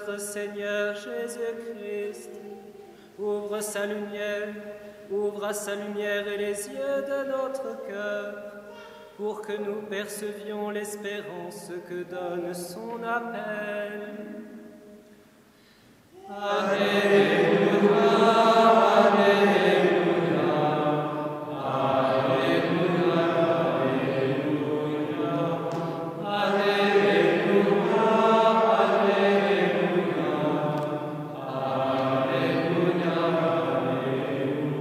notre Seigneur Jésus-Christ. Ouvre sa lumière, ouvre à sa lumière et les yeux de notre cœur, pour que nous percevions l'espérance que donne son appel. Alléluia, Alléluia, Alléluia, Alléluia, Alléluia, Alléluia, Alléluia.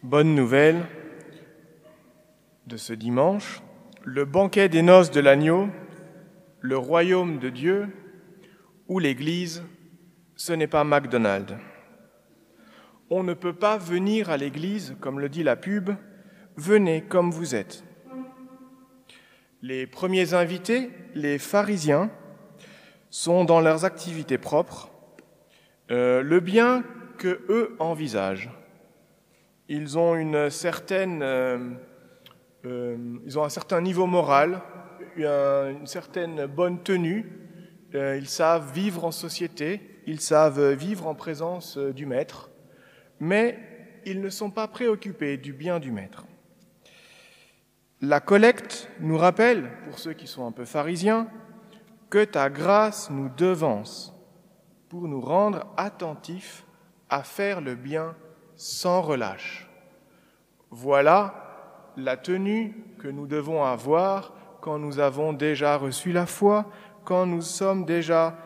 Bonne nouvelle de ce dimanche, le banquet des noces de l'agneau, le royaume de Dieu ou l'Église, ce n'est pas McDonald's. On ne peut pas venir à l'Église, comme le dit la pub, venez comme vous êtes. Les premiers invités, les pharisiens, sont dans leurs activités propres, le bien que eux envisagent. Ils ont un certain niveau moral, une certaine bonne tenue. Ils savent vivre en société, ils savent vivre en présence du Maître, mais ils ne sont pas préoccupés du bien du Maître. La collecte nous rappelle, pour ceux qui sont un peu pharisiens, que ta grâce nous devance pour nous rendre attentifs à faire le bien sans relâche. Voilà la tenue que nous devons avoir quand nous avons déjà reçu la foi, quand nous sommes déjà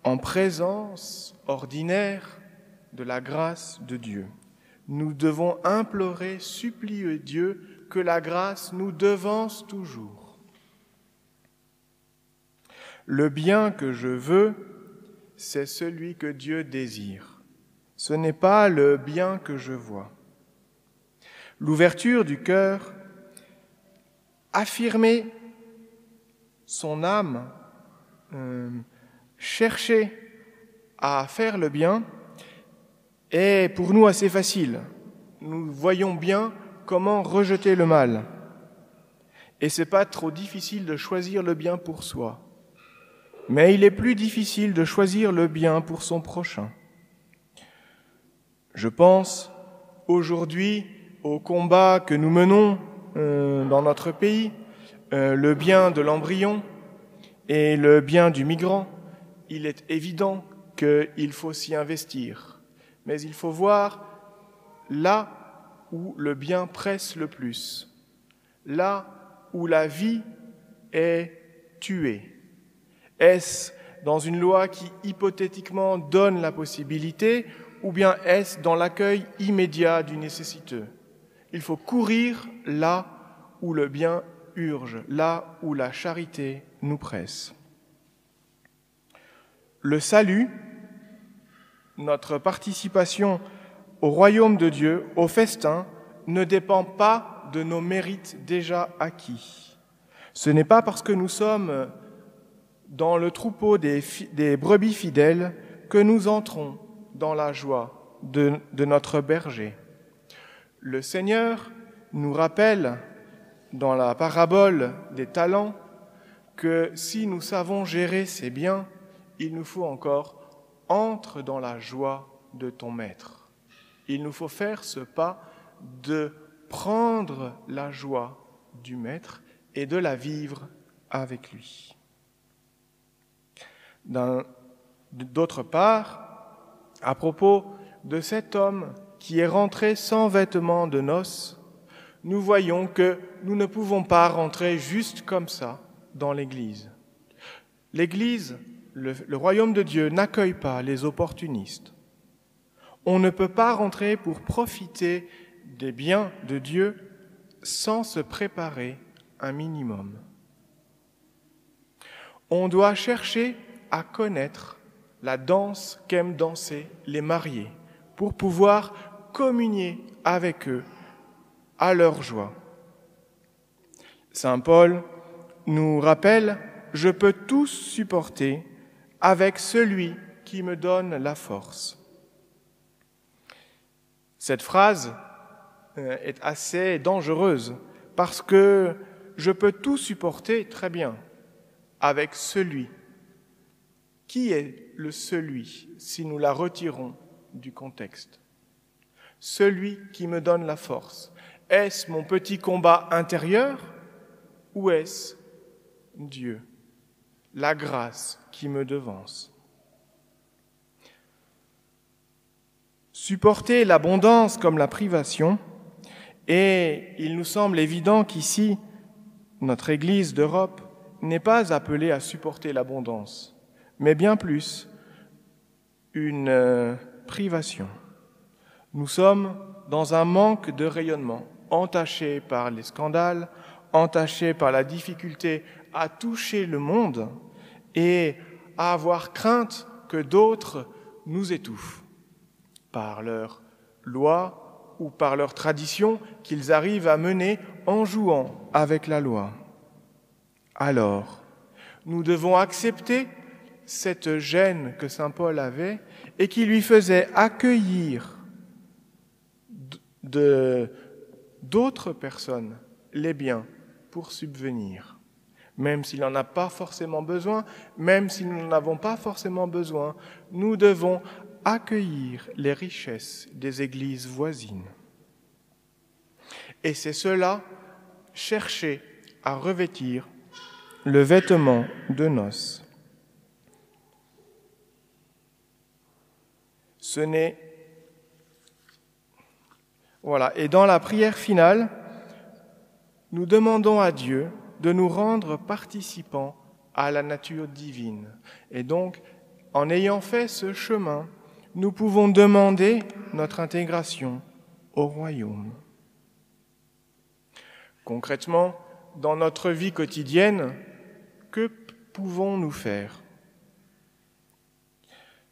en présence ordinaire de la grâce de Dieu. Nous devons implorer, supplier Dieu que la grâce nous devance toujours. Le bien que je veux, c'est celui que Dieu désire. Ce n'est pas le bien que je vois. L'ouverture du cœur, affirmer son âme, chercher à faire le bien est pour nous assez facile. Nous voyons bien comment rejeter le mal. Et c'est pas trop difficile de choisir le bien pour soi. Mais il est plus difficile de choisir le bien pour son prochain. Je pense aujourd'hui au combat que nous menons dans notre pays, le bien de l'embryon et le bien du migrant. Il est évident qu'il faut s'y investir, mais il faut voir là où le bien presse le plus, là où la vie est tuée. Est-ce dans une loi qui hypothétiquement donne la possibilité, ou bien est-ce dans l'accueil immédiat du nécessiteux? Il faut courir là où le bien urge, là où la charité nous presse. Le salut, notre participation au royaume de Dieu, au festin, ne dépend pas de nos mérites déjà acquis. Ce n'est pas parce que nous sommes dans le troupeau des brebis fidèles que nous entrons dans la joie de notre berger. Le Seigneur nous rappelle dans la parabole des talents que si nous savons gérer ces biens, il nous faut encore « entre dans la joie de ton Maître ». Il nous faut faire ce pas de prendre la joie du Maître et de la vivre avec lui. D'autre part, à propos de cet homme qui est rentré sans vêtements de noces, nous voyons que nous ne pouvons pas rentrer juste comme ça dans l'Église. L'Église, le royaume de Dieu n'accueille pas les opportunistes. On ne peut pas rentrer pour profiter des biens de Dieu sans se préparer un minimum. On doit chercher à connaître la danse qu'aiment danser les mariés pour pouvoir communier avec eux à leur joie. Saint Paul nous rappelle « Je peux tout supporter avec celui qui me donne la force ». Cette phrase est assez dangereuse parce que je peux tout supporter très bien avec celui. Qui est le celui si nous la retirons du contexte? Celui qui me donne la force. Est-ce mon petit combat intérieur ou est-ce Dieu, la grâce qui me devance? Supporter l'abondance comme la privation, et il nous semble évident qu'ici, notre Église d'Europe n'est pas appelée à supporter l'abondance, mais bien plus une privation. Nous sommes dans un manque de rayonnement, entachés par les scandales, entachés par la difficulté à toucher le monde et à avoir crainte que d'autres nous étouffent par leurs lois ou par leurs traditions qu'ils arrivent à mener en jouant avec la loi. Alors, nous devons accepter cette gêne que saint Paul avait et qui lui faisait accueillir d'autres personnes les biens pour subvenir. Même s'il n'en a pas forcément besoin, même si nous n'en avons pas forcément besoin, nous devons accueillir les richesses des églises voisines. Et c'est cela, chercher à revêtir le vêtement de noces. Ce n'est... Voilà. Et dans la prière finale, nous demandons à Dieu de nous rendre participants à la nature divine. Et donc, en ayant fait ce chemin, nous pouvons demander notre intégration au royaume. Concrètement, dans notre vie quotidienne, que pouvons-nous faire?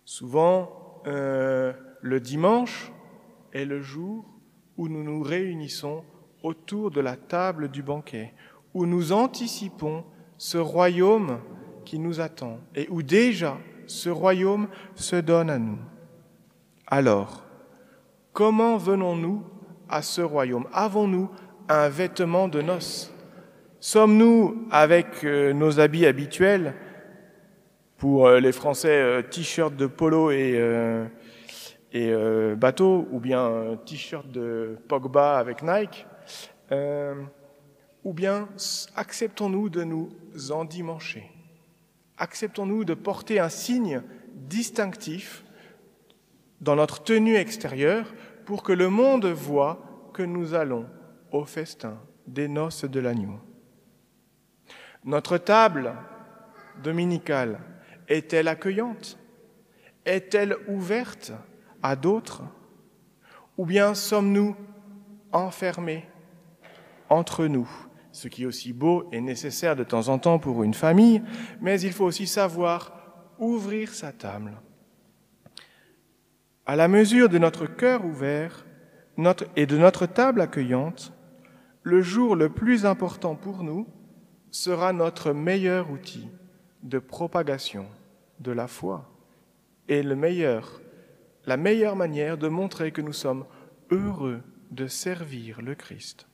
Souvent, le dimanche est le jour où nous nous réunissons autour de la table du banquet, où nous anticipons ce royaume qui nous attend et où déjà ce royaume se donne à nous. Alors, comment venons-nous à ce royaume? Avons-nous un vêtement de noces? Sommes-nous avec nos habits habituels, pour les Français, t-shirt de polo et bateau, ou bien t-shirt de Pogba avec Nike, ou bien acceptons-nous de nous endimancher? Acceptons-nous de porter un signe distinctif dans notre tenue extérieure pour que le monde voie que nous allons au festin des noces de l'agneau? Notre table dominicale est-elle accueillante? Est-elle ouverte à d'autres? Ou bien sommes-nous enfermés entre nous? Ce qui est aussi beau et nécessaire de temps en temps pour une famille, mais il faut aussi savoir ouvrir sa table. À la mesure de notre cœur ouvert et de notre table accueillante, le jour le plus important pour nous sera notre meilleur outil de propagation de la foi et la meilleure manière de montrer que nous sommes heureux de servir le Christ.